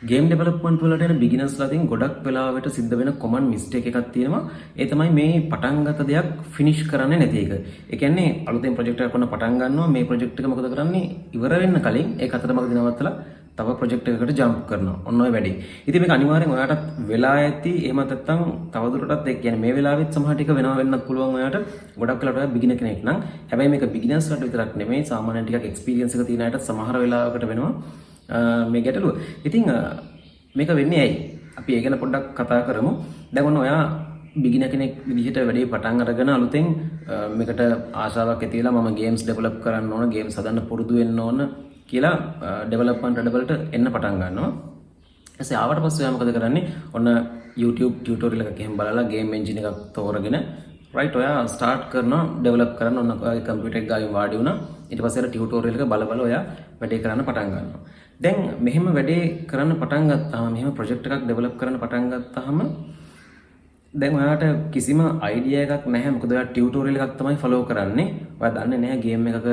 Game development වලට යන බිගිනර්ස්ලා අතින් ගොඩක් වෙලාවට සිද්ධ වෙන කොමන් මිස්ටේක් එකක් තියෙනවා. ඒ තමයි මේ පටන් ගත දෙයක් ෆිනිෂ් කරන්නේ නැති එක. ඒ කියන්නේ අලුතෙන් ප්‍රොජෙක්ට් එකක් කරන පටන් ගන්නවා. මේ ප්‍රොජෙක්ට් එක මොකද කරන්නේ? ඉවර වෙන්න කලින් ඒක අතරමඟදී නවත්තලා තව ප්‍රොජෙක්ට් එකකට ජම්ප් කරනවා. ඔන්න ඔය වැඩේ. ඉතින් මේක අනිවාර්යෙන් ඔයාටත් වෙලා ඇති. එහෙම නැත්නම් තවදුරටත් ඒ කියන්නේ මේ වෙලාවෙත් සමහර ටික වෙනවා වෙන්නත් පුළුවන් ඔයාට. ගොඩක් වෙලාවට ඔයා බිගිනර් කෙනෙක් නම්. හැබැයි මේක බිගිනර්ස්ලාට විතරක් නෙමෙයි. සාමාන්‍යයෙන් ටිකක් එක්ස්පීරියන්ස් එක තියෙන අයටත් සමහර වෙලාවකට වෙනවා. මේ ගැටලුව. ඉතින් මේක වෙන්නේ ඇයි? අපි ඒ ගැන පොඩ්ඩක් කතා කරමු. දැන් ඔන්න ඔයා බිගිනර් කෙනෙක් විදිහට වැඩේ පටන් අරගෙන අලුතෙන් මේකට ආශාවක් ඇති වෙලා මම ගේම්ස් ඩෙවලොප් කරන්න ඕන, ගේම්ස් හදන්න පුරුදු වෙන්න ඕන කියලා ඩෙවලොප්මන්ට් වැඩවලට එන්න පටන් ගන්නවා. ඊට ආවට පස්සේ ඔයා මොකද කරන්නේ? ඔන්න YouTube ටියුටෝරියල් එකක් එහෙම බලලා ගේම් එන්ජින් එකක් තෝරගෙන රයිට් ඔයා ස්ටාර්ට් කරනවා ඩෙවලොප් කරන්න. ඔන්න ඔයාගේ කම්පියුටර් එක ගාවින් වාඩි වුණා. ඊට පස්සේ අර ටියුටෝරියල් එක බල බල ඔයා වැඩේ කරන්න පටන් ගන්නවා. දැන් මෙහෙම වැඩේ කරන්න පටන් ගත්තාම, මෙහෙම ප්‍රොජෙක්ට් එකක් ඩෙවලොප් කරන්න පටන් ගත්තාම දැන් ඔයාට කිසිම අයිඩියා එකක් නැහැ. මොකද ඔයා ටියුටෝරියල් එකක් තමයි ෆලෝ කරන්නේ. ඔයා දන්නේ නැහැ ගේම් එකක්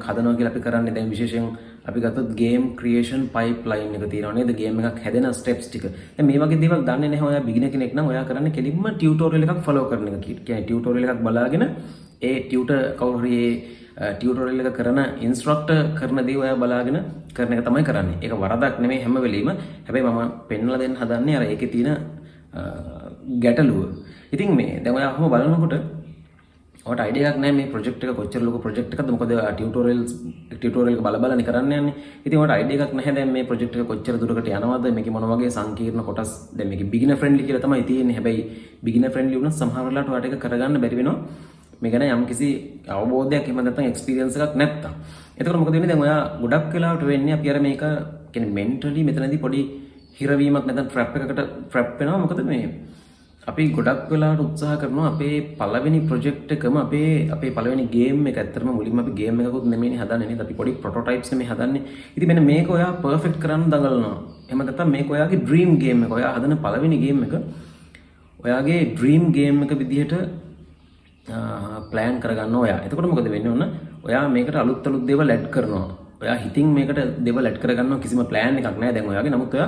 හදනවා කියලා අපි කරන්නේ. දැන් විශේෂයෙන් අපි ගත්තොත් ගේම් ක්‍රියේෂන් පයිප්ලයින් එක තියෙනවා නේද? ගේම් එකක් හැදෙන ස්ටෙප්ස් ටික. දැන් මේ වගේ දේවල් දන්නේ නැහැ ඔයා බිගිනර් කෙනෙක් නම්. ඔයා කරන්නේ කෙලින්ම ටියුටෝරියල් එකක් ෆලෝ කරන එක. කියන්නේ ටියුටෝරියල් එකක් බලාගෙන ඒ ටියුටෝරියල් එක කරන ඉන්ස්ට්‍රක්ටර් කරන දේ ඔයා බලාගෙන කරන එක තමයි කරන්නේ. ඒක වරදක් නෙමෙයි හැම වෙලෙම. හැබැයි මම පෙන්වලා දෙන්න හදන්නේ අර ඒකේ තියෙන ගැටලුව. ඉතින් මේ දැන් ඔයා අහම බලනකොට ඔයාට අයිඩියා එකක් නැහැ මේ ප්‍රොජෙක්ට් එක කොච්චර ලොකු ප්‍රොජෙක්ට් එකක්ද. මොකද ටියුටෝරියල් එක බලන්නේ කරන්න යන්නේ. ඉතින් ඔයාට අයිඩියා එකක් නැහැ දැන් මේ ප්‍රොජෙක්ට් එක කොච්චර දුරකට යනවද, මේකේ මොන වගේ සංකීර්ණ කොටස්. දැන් මේකේ බිගිනර් ෆ්‍රෙන්ඩ්ලි කියලා තමයි තියෙන්නේ. හැබැයි බිගිනර් ෆ්‍රෙන්ඩ්ලි වුණත් සමහර වෙලාවට ඔයාට ඒක කරගන්න බැරි වෙනවා. මේ ගැන යම්කිසි අවබෝධයක් එහෙම නැත්නම් එක්ස්පීරියන්ස් එකක් නැත්තම්. එතකොට මොකද වෙන්නේ? දැන් ඔයා ගොඩක් වෙලාවට වෙන්නේ අපි අර මේක කියන්නේ මෙන්ටලි මෙතනදී පොඩි හිරවීමක් නැත්නම් ට්‍රැප් එකකට ට්‍රැප් වෙනවා. මොකද මේ අපි ගොඩක් වෙලාවට උත්සාහ කරනවා අපේ පළවෙනි ප්‍රොජෙක්ට් එකම අපේ පළවෙනි ගේම් එක ඇත්තටම මුලින්ම අපි ගේම් එකකුත් නෙමෙයිනේ හදන්නේ නේද? අපි පොඩි ප්‍රොටෝටයිප්ස් නෙමෙයි හදන්නේ. ඉතින් මෙන්න මේක ඔයා පර්ෆෙක්ට් කරන්න දඟලනවා. එහෙම නැත්නම් මේක ඔයාගේ ඩ්‍රීම් ගේම් එක. ඔයා හදන පළවෙනි ගේම් එක ඔයාගේ ඩ්‍රීම් ගේම් එක විදිහට ප්ලෑන් කරගන්න ඔයා. එතකොට මොකද වෙන්නේ? ඔන්න ඔයා මේකට අලුත් දේවල් ඇඩ් කරනවා. ඔයා හිතින් මේකට දේවල් ඇඩ් කරගන්නවා. කිසිම ප්ලෑන් එකක් නැහැ දැන් ඔයාගේ. නමුත් ඔයා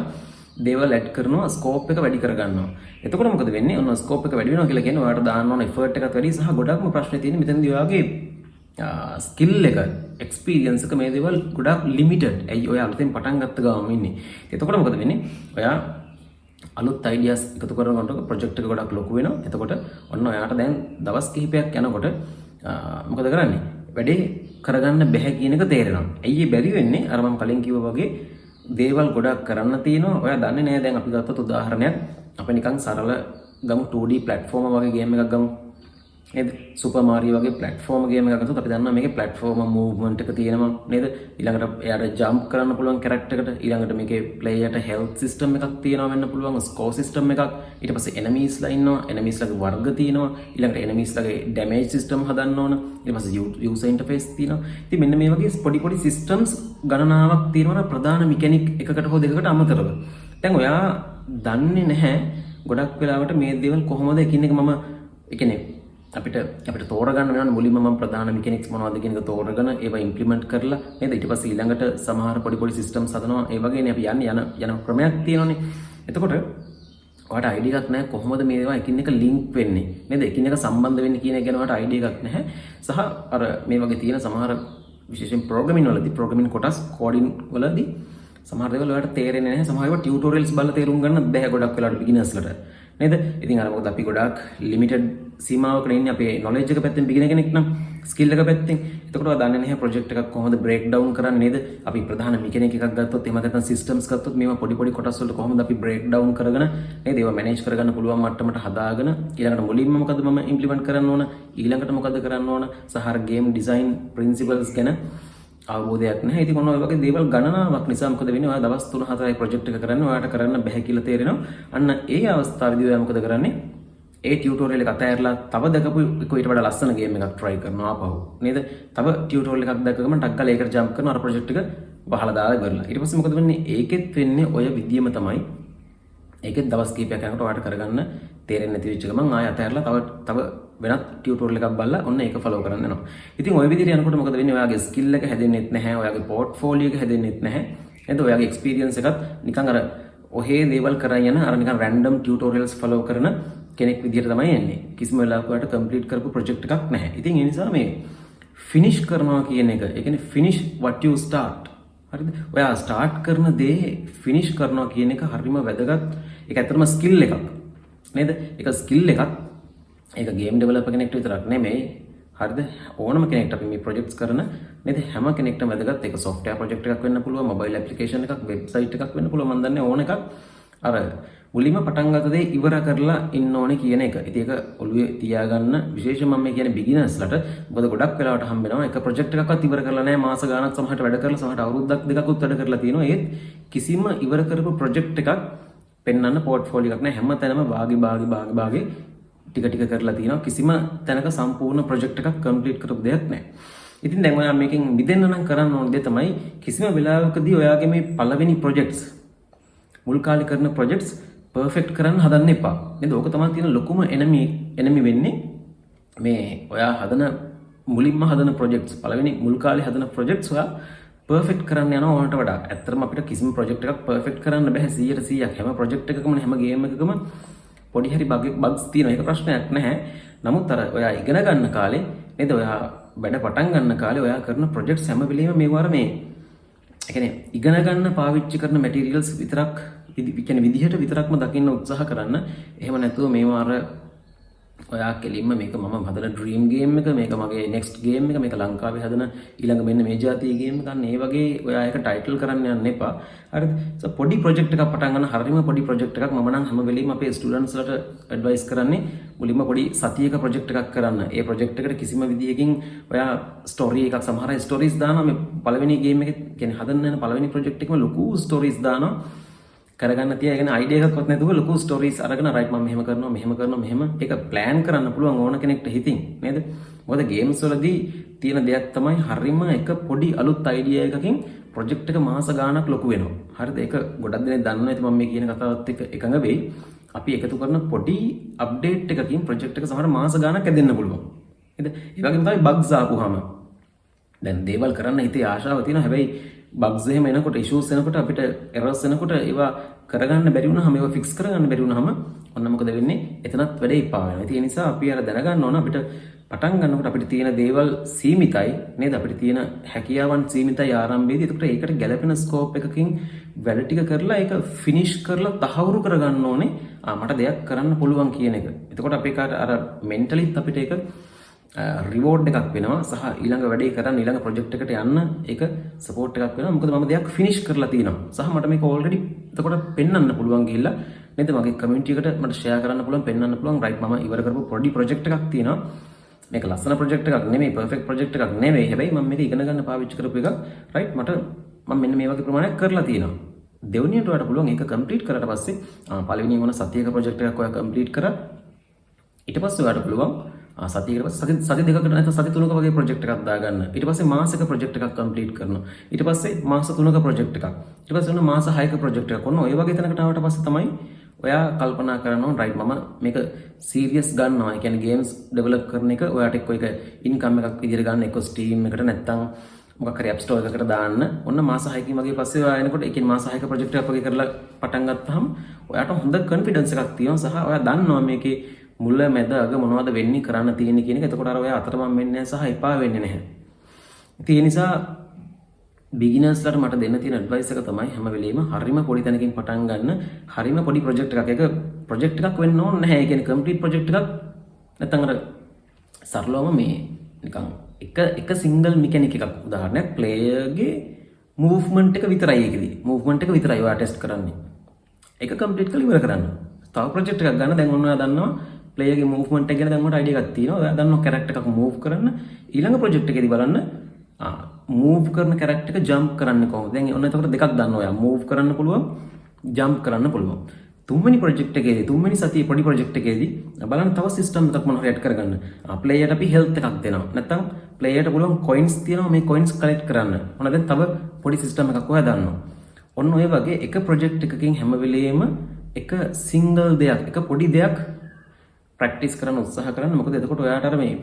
දේවල් ඇඩ් කරනවා, ස්කෝප් එක වැඩි කරගන්නවා. එතකොට මොකද වෙන්නේ? ඔන්න ස්කෝප් එක වැඩි වෙනවා කියලා කියන්නේ ඔයාට දාන්න ඕන එෆර්ට් එකත් වැඩි සහ ගොඩක්ම ප්‍රශ්නේ තියෙන්නේ මෙතනදී ඔයාගේ ස්කිල් එක, එක්ස්පීරියන්ස් එක මේ දේවල් ගොඩක් ලිමිටඩ්. ඇයි ඔයා අලුතෙන් පටන් ගත්ත ගාම ඉන්නේ. එතකොට මොකද වෙන්නේ? ඔයා අලුත් අයිඩියාස් එකතු කරනකොට ප්‍රොජෙක්ට් එක ගොඩක් ලොකු වෙනවා. එතකොට ඔන්න ඔයාට දැන් දවස් කිහිපයක් යනකොට මොකද කරන්නේ? වැඩේ කරගන්න බැහැ කියන එක තේරෙනවා. ඇයි ඒ බැරි වෙන්නේ? අර මම කලින් කිව්වා වගේ දේවල් ගොඩක් කරන්න තියෙනවා. ඔයා දන්නේ නැහැ. දැන් අපි ගත්තොත් උදාහරණයක් අපි නිකන් සරල ගමු 2D platform වගේ ගේම් එකක් ගමු. නේද? සුපර් මාරියෝ වගේ platform ගේම් එකක් ගත්තොත් අපි දන්නවා මේකේ platform movement එක තියෙනවා නේද? ඊළඟට එයාට jump කරන්න පුළුවන් character එකට. ඊළඟට මේකේ playerට health system එකක් තියෙනවා වෙන්න පුළුවන්, score system එකක්. ඊට පස්සේ enemysලා ඉන්නවා. enemysලාගේ වර්ග තියෙනවා. ඊළඟට enemysලාගේ damage system හදන්න ඕන. ඊට පස්සේ user interface තියෙනවා. ඉතින් මෙන්න මේ වගේ පොඩි systems ගණනාවක් තියෙනවා ප්‍රධාන mechanic එකකට හෝ දෙකකට අමතරව. දැන් ඔයා දන්නේ නැහැ ගොඩක් වෙලාවට මේ දේවල් කොහොමද එකින් එක මම කියන්නේ අපිට තෝරගන්න වෙනවනේ. මුලින්ම මම ප්‍රධාන මෙකැනික්ස් මොනවද කියන එක තෝරගෙන ඒවා ඉම්ප්ලිමන්ට් කරලා නේද? ඊට පස්සේ ඊළඟට සමහර පොඩි සිස්ටම්ස් හදනවා. ඒ වගේනේ අපි යන ක්‍රමයක් තියෙනවනේ. එතකොට ඔයාට අයිඩියා එකක් නැහැ කොහොමද මේවා එකින් එක ලින්ක් වෙන්නේ නේද? එකින් එක සම්බන්ධ වෙන්නේ කියන එක ගැන ඔයාට අයිඩියා එකක් නැහැ. සහ අර මේ වගේ තියෙන සමහර විශේෂයෙන් ප්‍රෝග්‍රෑමින් කොටස් කෝඩින් වලදී සමහර දේවල් ඔයාලට තේරෙන්නේ නැහැ. සමහර ඒවා ටියුටෝරියල්ස් බලලා තේරුම් ගන්න බැහැ ගොඩක් වෙලාවට බිගිනර්ස්ලට නේද? ඉතින් අර මොකද අපි ගොඩක් ලිමිටඩ් සීමාවකට ඉන්නේ අපේ නොලෙජ් එක පැත්තෙන් බිගිනර් කෙනෙක් නම් ස්කිල් එක පැත්තෙන්. එතකොට ඔයා දන්නේ නැහැ ප්‍රොජෙක්ට් එකක් කොහොමද බ්‍රේක් ඩවුන් කරන්නේ නේද? අපි ප්‍රධාන මෙකැනික් එකක් ගත්තොත් එහෙම නැත්නම් සිස්ටම්ස් ගත්තොත් මේවා පොඩි කොටස් වලට කොහොමද අපි බ්‍රේක් ඩවුන් කරගෙන නේද? ඒවා මැනේජ් කරගන්න පුළුවන් මට්ටමට හදාගෙන ඊළඟට මුලින්ම මොකද මම ඉම්ප්ලිමන්ට් කරන්න ඕන? ඊළඟට මොකද කරන්න ඕන? සහර ගේම් ඩිසයින් ප්‍රින්සිපල්ස් ගැන අවබෝධයක් නැහැ. ඉතින් ඔන්න ඔය වගේ දේවල් ගණනාවක් නිසා මොකද වෙන්නේ? ඔයා දවස් 3-4යි ප්‍රොජෙක්ට් එක කරන්නේ. ඔයාට කරන්න බැහැ කියලා තේරෙනවා. අන්න ඒ අවස්ථාවේදී ඔයා මොකද කරන්නේ? ඒ ටියුටෝරියල් එක අතහැරලා තව දැකපු එක ඊට වඩා ලස්සන ගේම් එකක් try කරනවා ආපහු. නේද? තව ටියුටෝරියල් එකක් දැකගම ටක් ගාලා ඒකට ජම්ප් කරනවා. අර ප්‍රොජෙක්ට් එක වහලා දාලා ඉවරලා. ඊට පස්සේ මොකද වෙන්නේ? ඒකෙත් වෙන්නේ ඔය විදියම තමයි. ඒකෙත් දවස් කීපයක් යනකොට ඔයාට කරගන්න තේරෙන්නේ නැති වෙච්ච ගමන් ආය අතහැරලා තව වෙනත් ටියුටෝරියල් එකක් බලලා ඔන්න ඒක ෆලෝ කරන්න යනවා. ඉතින් ওই විදිහට යනකොට මොකද වෙන්නේ? ඔයාගේ ස්කිල් එක හැදෙන්නෙත් නැහැ. ඔයාගේ පෝර්ට්ෆෝලියෝ එක හැදෙන්නෙත් නැහැ. නේද? ඔයාගේ එක්ස්පීරියන්ස් එකත් නිකන් අර ඔහේ දේවල් කරන් යන අර නිකන් රැන්ඩම් ටියුටෝරියල්ස් ෆලෝ කරන කෙනෙක් විදිහට තමයි එන්නේ. කිසිම වෙලාවක ඔයාලට කම්ප්ලීට් කරපු ප්‍රොජෙක්ට් එකක් නැහැ. ඉතින් ඒ නිසා මේ ෆිනිෂ් කරනවා කියන එක, ඒ කියන්නේ ෆිනිෂ් what you start. හරිද? ඔයා ස්ටාර්ට් කරන දේ ෆිනිෂ් කරනවා කියන එක හරිම වැදගත්. ඒක ඇත්තටම ස්කිල් එකක්. නේද? ඒක ස්කිල් එකක්. ඒක ගේම් ඩෙවලොපර් කෙනෙක්ට විතරක් නෙමෙයි. හරිද? ඕනම කෙනෙක්ට අපි මේ ප්‍රොජෙක්ට්ස් කරන නේද? හැම කෙනෙක්ටම වැදගත්. ඒක software project එකක් වෙන්න පුළුවන්, mobile application එකක්, website එකක් වෙන්න පුළුවන්. මම දන්නේ ඕන එකක්. අර මුලින්ම පටන් ගත්ත දේ ඉවර කරලා ඉන්න ඕනේ කියන එක. ඉතින් ඒක ඔළුවේ තියාගන්න විශේෂයෙන්ම මම කියන්නේ බිගිනර්ස්ලට. මොකද ගොඩක් වෙලාවට හම්බ වෙනවා එක ප්‍රොජෙක්ට් එකක්වත් ඉවර කරලා නැහැ. මාස ගාණක් සමහරට වැඩ කරලා සමහරට අවුරුද්දක් දෙකකුත් වැඩ කරලා තියෙනවා. ඒත් කිසිම ඉවර කරපු ප්‍රොජෙක්ට් එකක් පෙන්වන්න පෝර්ට්ෆෝලියෝ එකක් නැහැ. හැම තැනම භාගේ ටික ටික කරලා තියෙනවා. කිසිම තැනක සම්පූර්ණ ප්‍රොජෙක්ට් එකක් කම්ප්ලීට් කරපු දෙයක් නැහැ. ඉතින් දැන් ඔයා මේකෙන් මිදෙන්න නම් කරන්න ඕන දේ තමයි කිසිම වෙලාවකදී ඔයාගේ මේ පළවෙනි ප්‍රොජෙක්ට්ස් මුල් කාලේ කරන ප්‍රොජෙක්ට්ස් පර්ෆෙක්ට් කරන්න හදන්න එපා. නේද? ඕක තමයි තියෙන ලොකුම එනමි වෙන්නේ. මේ ඔයා හදන මුලින්ම හදන ප්‍රොජෙක්ට්ස් පළවෙනි මුල් කාලේ හදන ප්‍රොජෙක්ට්ස් ඔයා පර්ෆෙක්ට් කරන්න යනවා ඕනට වඩා. ඇත්තටම අපිට කිසිම ප්‍රොජෙක්ට් එකක් පර්ෆෙක්ට් කරන්න බෑ 100%ක්. හැම ප්‍රොජෙක්ට් එකකම හැම ගේම් එකකම පොඩි හරි බග්ස් තියෙනවා. ඒක ප්‍රශ්නයක් නැහැ. නමුත් අර ඔයා ඉගෙන ගන්න කාලේ නේද? ඔයා වැඩ පටන් ගන්න කාලේ ඔයා කරන ප්‍රොජෙක්ට්ස් හැම වෙලෙම මේවා මේ ඒ කියන්නේ ඉගෙන ගන්න පාවිච්චි කරන මැටීරියල්ස් විතරක් කියන්නේ විදිහට විතරක්ම දකින්න උත්සාහ කරන්න. එහෙම නැතුව මේවා අර ඔයා කෙලින්ම මේක මම හදන ඩ්‍රීම් ගේම් එක, මේක මගේ නෙක්ස්ට් ගේම් එක, මේක ලංකාවේ හදන ඊළඟ මෙන්න මේ જાතිය ගේම් එක ගන්න. ඒ වගේ ඔයා ඒක ටයිටල් කරන්න යන්න එපා. හරිද? පොඩි ප්‍රොජෙක්ට් එකක් පටන් ගන්න හරියම පොඩි ප්‍රොජෙක්ට් එකක් මම නම් හැම වෙලෙම අපේ ස්ටුඩන්ට්ස් වලට ඇඩ්වයිස් කරන්නේ මුලින්ම පොඩි සතියක ප්‍රොජෙක්ට් එකක් කරන්න. ඒ ප්‍රොජෙක්ට් එකට කිසිම විදියකින් ඔයා ස්ටෝරි එකක් සමහර ස්ටෝරීස් දානවා. මේ පළවෙනි ගේම් එකේ කියන්නේ හදන්න යන පළවෙනි ප්‍රොජෙක්ට් එකේම ලොකු ස්ටෝරීස් දානවා. කරගන්න තියා يعني අයිඩියා එකක්වත් නැතුව ලොකු ස්ටෝරීස් අරගෙන රයිට් මම මෙහෙම කරනවා මෙහෙම ඒක ප්ලෑන් කරන්න පුළුවන් ඕන කෙනෙක්ට හිතින් නේද? මොකද ගේම්ස් වලදී තියෙන දෙයක් තමයි හරියම එක පොඩි අලුත් අයිඩියා එකකින් ප්‍රොජෙක්ට් එක මාස ගාණක් ලොකු වෙනවා. හරිද? ඒක ගොඩක් දෙනෙක් දන්නවා නැති මම මේ කියන කතාවත් එක්ක එකඟ වෙයි. අපි එකතු කරන පොඩි අප්ඩේට් එකකින් ප්‍රොජෙක්ට් එක සමහර මාස ගාණක් ඇදෙන්න පුළුවන්. නේද? ඒ වගේම තමයි බග්ස් ආපුවාම දැන් දේවල් කරන්න හිතේ ආශාව තියෙනවා. හැබැයි බග්ස් එහෙම එනකොට ඉෂුස් එනකොට අපිට එරර්ස් එනකොට ඒවා කරගන්න බැරි වුණාම ඒවා ෆික්ස් කරගන්න බැරි වුණාම ඔන්න මොකද වෙන්නේ? එතනත් වැඩේ ඉපා වෙනවා. ඒ නිසා අපි අර දැනගන්න ඕන අපිට පටන් ගන්නකොට අපිට තියෙන දේවල් සීමිතයි නේද? අපිට තියෙන හැකියාවන් සීමිතයි ආරම්භයේදී. ඒකට ඒකට ගැළපෙන ස්කෝප් එකකින් වැඩ ටික කරලා ඒක ෆිනිෂ් කරලා තහවුරු කරගන්න ඕනේ. මට දෙයක් කරන්න පුළුවන් කියන එක. එතකොට අපේ අර මෙන්ටලිත් අපිට ඒක රිවෝඩ් එකක් වෙනවා සහ ඊළඟ වැඩේ කරන්න ඊළඟ ප්‍රොජෙක්ට් එකට යන්න ඒක සපෝට් එකක් වෙනවා. මොකද මම දෙයක් ෆිනිෂ් කරලා තියෙනවා. සහ මට මේක ඔල්රෙඩි එතකොට පෙන්වන්න පුළුවන් ගිහිල්ලා නේද? මගේ කමියුනිටි එකට මට ෂෙයා කරන්න පුළුවන්, පෙන්වන්න පුළුවන්. රයිට් මම ඉවර කරපු පොඩි ප්‍රොජෙක්ට් එකක් තියෙනවා. මේක ලස්සන ප්‍රොජෙක්ට් එකක් නෙමෙයි, පර්ෆෙක්ට් ප්‍රොජෙක්ට් එකක් නෙමෙයි. හැබැයි මම මේක ඉගෙන ගන්න පාවිච්චි කරපු එකක්. රයිට් මම මෙන්න මේ වගේ ප්‍රමාණයක් කරලා තියෙනවා. දෙවෙනියට ඔයාලට පුළුවන් ඒක කම්ප්ලීට් කරලා පස්සේ පළවෙනි වුණ සතියක ප්‍රොජෙක්ට් එකක් ඔයා කම්ප්ලීට් කරා. ඊට පස්සේ ඔයාලට පුළුවන් සතියකට පස්සේ සති දෙකකට නැත්නම් සති තුනක වගේ ප්‍රොජෙක්ට් එකක් දාගන්න. ඊට පස්සේ මාසෙක ප්‍රොජෙක්ට් එකක් කම්ප්ලීට් කරනවා. ඊට පස්සේ මාස 3ක ප්‍රොජෙක්ට් එකක්. ඊට පස්සේ ඔන්න මාස 6ක ප්‍රොජෙක්ට් එකක්. ඔන්න ඔය වගේ තැනකට ආවට පස්සේ තමයි ඔයා කල්පනා කරනවා රයිට් මම මේක සීරියස් ගන්නවා. ඒ කියන්නේ ගේම්ස් ඩෙවලොප් කරන එක ඔයාට එක්ක එක ඉන්කම් එකක් විදිහට ගන්න එක්ක ස්ටීම් එකට නැත්නම් මොකක් හරි ඇප් ස්ටෝර් එකකට දාන්න. ඔන්න මාස 6කින් වගේ පස්සේ ඔයා එනකොට ඒ කියන්නේ මාස 6ක ප්‍රොජෙක්ට් එකක් වගේ කරලා පටන් ගත්තාම ඔයාට හොඳ කොන්ෆිඩන්ස් එකක් තියෙනවා. සහ ඔයා දන්නවා මේකේ මුල මැද අග මොනවද වෙන්නේ කරන්න තියෙන්නේ කියන එක. එතකොට අර ඔයා අතරමං වෙන්නේ නැහැ සහ එපා වෙන්නේ නැහැ. ඉතින් ඒ නිසා බිගිනර්ස්ලාට මට දෙන්න තියෙන ඇඩ්වයිස් එක තමයි හැම වෙලෙම හරිම පොඩි තැනකින් පටන් ගන්න. හරිම පොඩි ප්‍රොජෙක්ට් එකක්. ඒක ප්‍රොජෙක්ට් එකක් වෙන්න ඕනේ නැහැ. ඒ කියන්නේ කම්ප්ලීට් ප්‍රොජෙක්ට් එකක් නැත්නම් අර සරලවම මේ නිකන් එක සිංගල් මෙකැනික් එකක් උදාහරණයක් ප්ලේයර්ගේ මූව්මන්ට් එක විතරයි ඒකෙදි. මූව්මන්ට් එක විතරයි ඔයා ටෙස්ට් කරන්නේ. ඒක කම්ප්ලීට් කරලා ඉවර කරන්න. තව ප්‍රොජෙක්ට් එකක් ගන්න. දැන් ඔන්න ඔයා දන්නවා ප්ලේයර්ගේ මූව්මන්ට් එක ගැන දැන් ඔයාලට අයිඩියා එකක් තියෙනවා. ඔයා දන්නවා කැරක්ටර් එකක් මූව් කරන්න. ඊළඟ ප්‍රොජෙක්ට් එකේදී බලන්න මූව් කරන කැරක්ටර් එක ජම්ප් කරන්නේ කොහොමද? දැන් ඔන්න එතකොට දෙකක් දන්නවා ඔයා. මූව් කරන්න පුළුවන්, ජම්ප් කරන්න පුළුවන්. තුන්වෙනි ප්‍රොජෙක්ට් එකේදී තුන්වෙනි සතියේ පොඩි ප්‍රොජෙක්ට් එකේදී බලන්න තව සිස්ටම් එකක් මොනවා හරි ඇඩ් කරගන්න. ප්ලේයර්ට අපි හෙල්ත් එකක් දෙනවා. නැත්නම් ප්ලේයර්ට පුළුවන් කොයින්ස් තියෙනවා මේ කොයින්ස් කලෙක්ට් කරන්න. ඔන්න දැන් තව පොඩි සිස්ටම් එකක් ඔයා දන්නවා. ඔන්න ඔය වගේ එක ප්‍රොජෙක්ට් එකකින් හැම වෙලෙම එක සිංගල් දෙයක්, එක පොඩි දෙයක් ප්‍රැක්ටිස් කරන්න උත්සාහ කරන්න. මොකද එතකොට ඔයාට අර මේ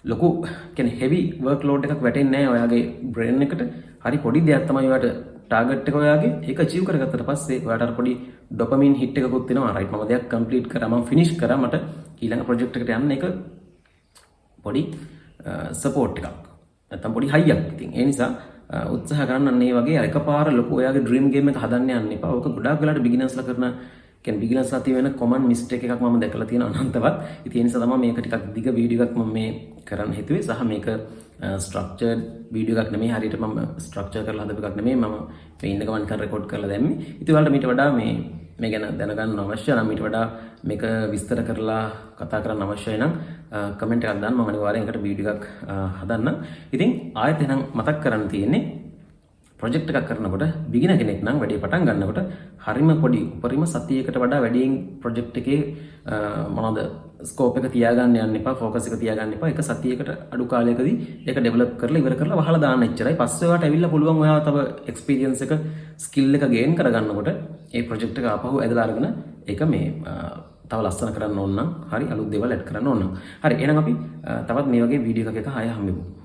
ලොකු කියන්නේ හෙවි වර්ක් ලෝඩ් එකක් වැටෙන්නේ නැහැ ඔයාගේ බ්‍රේන් එකට. හරි පොඩි දෙයක් තමයි ඔයාට ටාගට් එක ඔයාගේ ඒක අචීව් කරගත්තට පස්සේ ඔයාට අර පොඩි ඩොපමින් හිට් එකකුත් එනවා. රයිට් මම දෙයක් කම්ප්ලීට් කරා මම ෆිනිෂ් කරා මට ඊළඟ ප්‍රොජෙක්ට් එකට යන්න එක පොඩි සපෝට් එකක්. නැත්තම් පොඩි හයියක්. ඉතින් ඒ නිසා උත්සාහ කරන්න අන්න ඒ වගේ එකපාර ලොකු ඔයාගේ ඩ්‍රීම් ගේම් එක හදන්න යන්න එපා. ඕක ගොඩාක් වෙලාට බිග්නර්ස්ලා කරන කියන්නේ බිග්නර්ස්ලා තියෙන කොමන් මිස්ටේක් එකක් මම දැකලා තියෙනවා අනන්තවත්. ඉතින් ඒ නිසා තමයි මේක ටිකක් දිග වීඩියෝ එකක් මම මේ කරන්න හිතුවේ. සහ මේක ස්ට්‍රක්චර්ඩ් වීඩියෝ එකක් නෙමෙයි. හරියට මම ස්ට්‍රක්චර් කරලා හදපු එකක් නෙමෙයි. මම මේ ඉන්න ගමන් නිකන් රෙකෝඩ් කරලා දැම්මේ. ඉතින් ඔයාලට මීට වඩා මේ ගැන දැනගන්න අවශ්‍ය නම් මීට වඩා මේක විස්තර කරලා කතා කරන්න අවශ්‍යයි නම් කමෙන්ට් එකක් දාන්න. මම අනිවාර්යෙන් ඒකට වීඩියෝ එකක් හදන්නම්. ඉතින් ආයෙත් එහෙනම් මතක් කරන්න තියෙන්නේ ප්‍රොජෙක්ට් එකක් කරනකොට බිගිනර් කෙනෙක් නම් වැඩේ පටන් ගන්නකොට හරිම පොඩි උපරිම සතියකට වඩා වැඩියෙන් ප්‍රොජෙක්ට් එකේ මොනවද ස්කෝප් එක තියාගන්න යන්න එපා, ફોකස් එක තියාගන්න එපා. එක සතියකට අඩු කාලයකදී ඒක ඩෙවලොප් කරලා ඉවර කරලා වහලා දාන්න එච්චරයි. පස්සේ ඔයාලට ඇවිල්ලා පුළුවන් ඔයාලා තව එක්ස්පීරියන්ස් එක ස්කිල් එක ගේන් කරගන්නකොට ඒ ප්‍රොජෙක්ට් එක ආපහු ඇදලා අරගෙන ඒක මේ තව ලස්සන කරන්න ඕන නම් හරි අලුත් දේවල් ඇඩ් කරන්න ඕන නම් හරි එහෙනම් අපි තවත් මේ වගේ වීඩියෝ එකක ආයෙ හම්බෙමු.